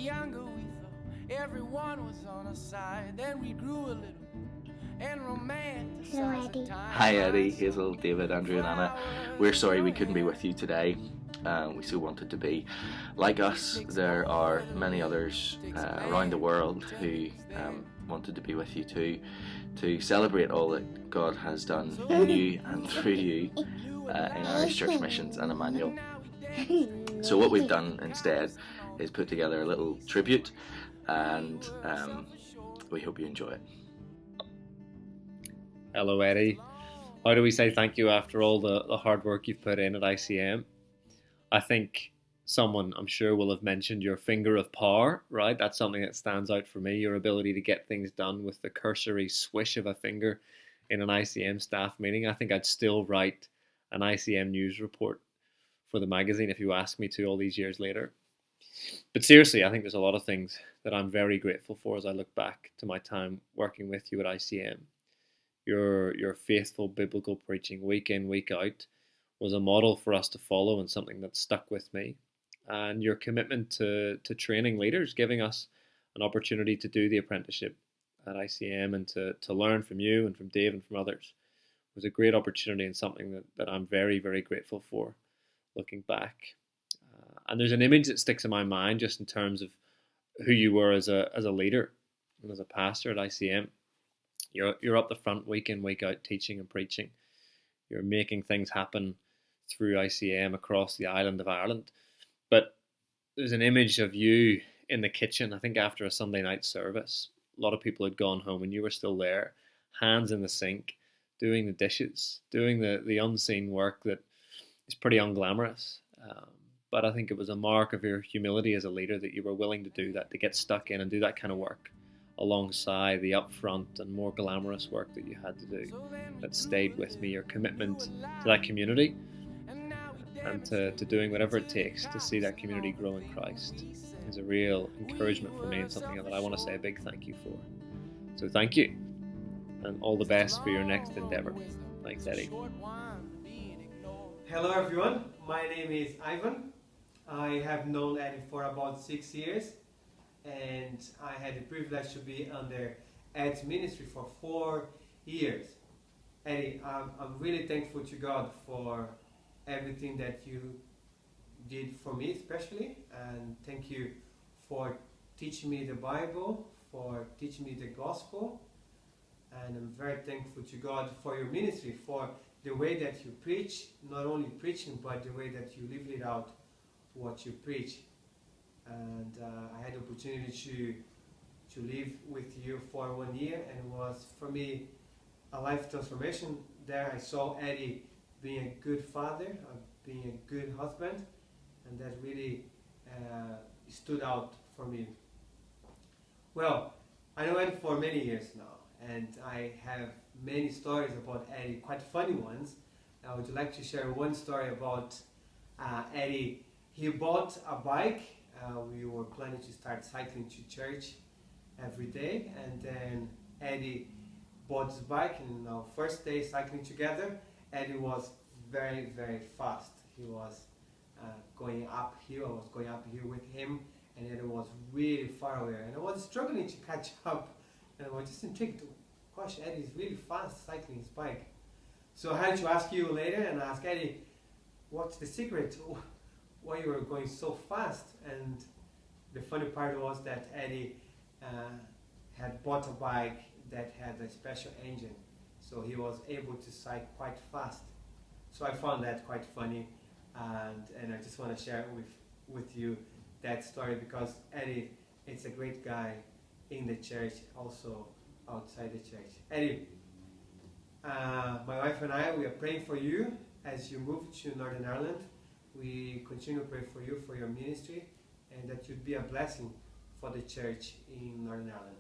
younger, we thought everyone was on our side. Then we grew a little and romanticized the time. Hi Eddie, Hazel, David, Andrew and Anna. We're sorry we couldn't be with you today. We so wanted to be. Like us, there are many others around the world who wanted to be with you too, to celebrate all that God has done in you and through you in Irish Church Missions and Emmanuel. So what we've done instead is put together a little tribute, and we hope you enjoy it. Hello Eddie. How do we say thank you after all the hard work you've put in at ICM? I think someone, I'm sure, will have mentioned your finger of power, right? That's something that stands out for me, your ability to get things done with the cursory swish of a finger in an ICM staff meeting. I think I'd still write an ICM news report for the magazine if you ask me to all these years later. But seriously, I think there's a lot of things that I'm very grateful for as I look back to my time working with you at ICM. Your faithful biblical preaching week in, week out was a model for us to follow and something that stuck with me. And your commitment to training leaders, giving us an opportunity to do the apprenticeship at ICM and to learn from you and from Dave and from others, was a great opportunity and something that I'm very, very grateful for looking back. And there's an image that sticks in my mind just in terms of who you were as a leader and as a pastor at ICM. You're up the front week in, week out, teaching and preaching. You're making things happen through ICM across the island of Ireland. But there's an image of you in the kitchen, I think after a Sunday night service. A lot of people had gone home and you were still there, hands in the sink, doing the dishes, doing the unseen work that is pretty unglamorous. But I think it was a mark of your humility as a leader that you were willing to do that, to get stuck in and do that kind of work alongside the upfront and more glamorous work that you had to do. That stayed with me, your commitment to that community and to doing whatever it takes to see that community grow in Christ is a real encouragement for me and something that I want to say a big thank you for. So thank you and all the best for your next endeavour. Thanks, Eddie. Hello everyone, my name is Ivan. I have known Eddie for about 6 years, and I had the privilege to be under Eddie's ministry for 4 years. Eddie, I'm really thankful to God for everything that you did for me especially, and thank you for teaching me the Bible, for teaching me the gospel, and I'm very thankful to God for your ministry, for the way that you preach, not only preaching, but the way that you live it out, what you preach. And I had the opportunity to live with you for 1 year, and it was for me a life transformation. There I saw Eddie being a good father, being a good husband, and that really stood out for me. Well, I know Eddie for many years now, and I have many stories about Eddie, quite funny ones. I would like to share one story about Eddie. He bought a bike. We were planning to start cycling to church every day, and then Eddie bought his bike, and our first day cycling together, Eddie was very, very fast. He was going uphill. I was going uphill with him, and Eddie was really far away, and I was struggling to catch up, and I was just intrigued. Gosh, Eddie is really fast cycling his bike. So I had to ask you later and ask Eddie, what's the secret? Why you were going so fast? And the funny part was that Eddie had bought a bike that had a special engine, so he was able to cycle quite fast. So I found that quite funny, and I just want to share with you that story, because Eddie is a great guy in the church, also outside the church. Eddie, my wife and I, we are praying for you as you move to Northern Ireland. We continue to pray for you, for your ministry, and that you'd be a blessing for the church in Northern Ireland.